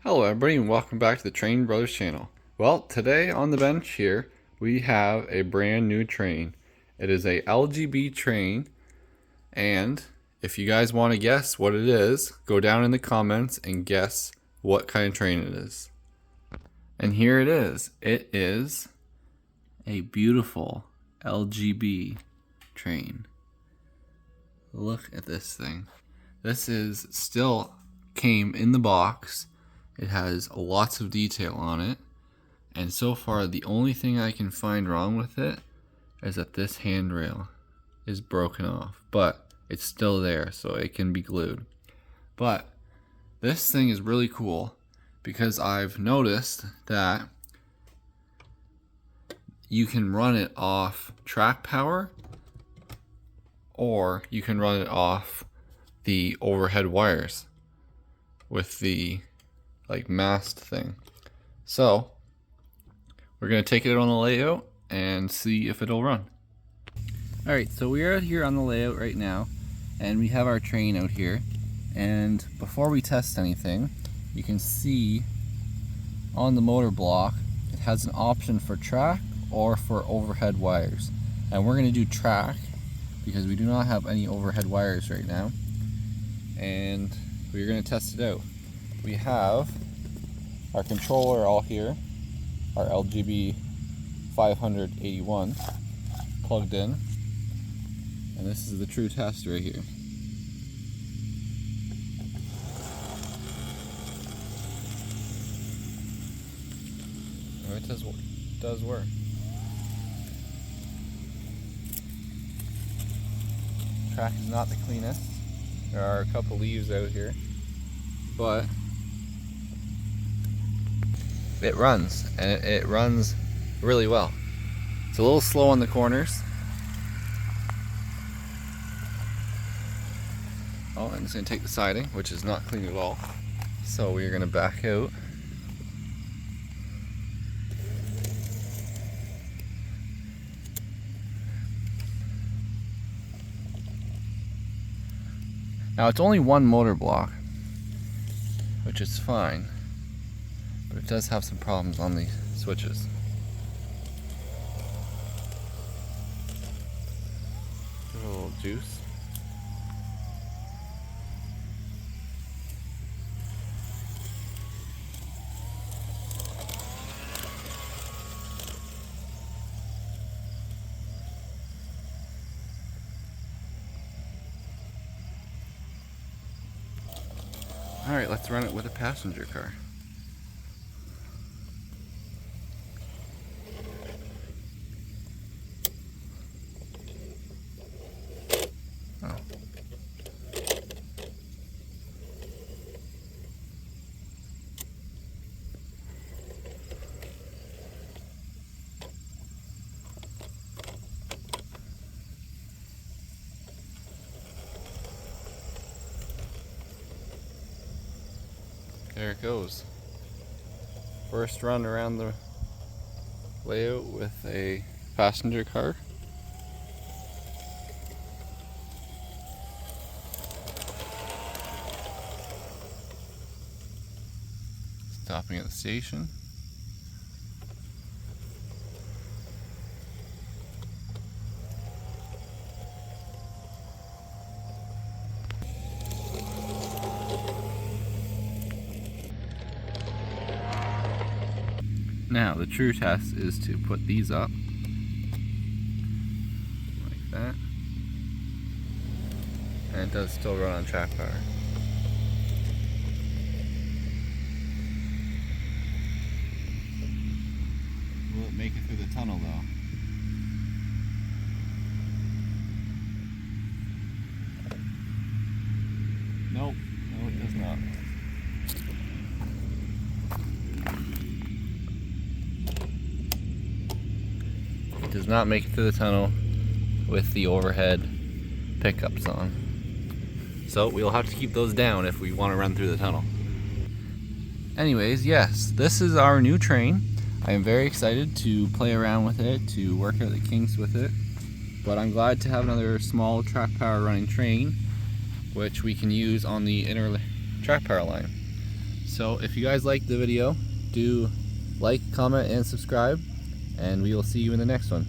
Hello everybody and welcome back to the Train Brothers channel. Well, today on the bench here we have a brand new train. It is a LGB train, and if you guys want to guess what it is, go down in the comments and guess what kind of train it is. And here it is. It is a beautiful LGB train. Look at this thing. This is still came in the box. It has lots of detail on it, and so far the only thing I can find wrong with it is that this handrail is broken off, but it's still there so it can be glued. But this thing is really cool because I've noticed that you can run it off track power, or you can run it off the overhead wires with the mast thing. So we're gonna take it on the layout and see if it'll run. Alright, so we're out here on the layout right now, and we have our train out here, and before we test anything, you can see on the motor block it has an option for track or for overhead wires, and we're going to do track because we do not have any overhead wires right now, and we're going to test it out. We have our controller all here, our LGB 581 plugged in, and this is the true test right here. Oh, it does work. Track is not the cleanest. There are a couple leaves out here, but it runs, and it runs really well. It's a little slow on the corners. Oh, and it's going to take the siding, which is not clean at all. So we're going to back out. Now it's only one motor block, which is fine, but it does have some problems on the switches. Give it a little juice. Alright, let's run it with a passenger car. Oh. There it goes. First run around the layout with a passenger car. Stopping at the station. Now the true test is to put these up like that, and it does still run on track power. Will it make it through the tunnel though? Nope, no it does not. Does not make it through the tunnel with the overhead pickups on. So we'll have to keep those down if we want to run through the tunnel. Anyways, yes, this is our new train. I am very excited to play around with it, to work out the kinks with it. But I'm glad to have another small track power running train, which we can use on the inner track power line. So if you guys liked the video, do like, comment, and subscribe, and we will see you in the next one.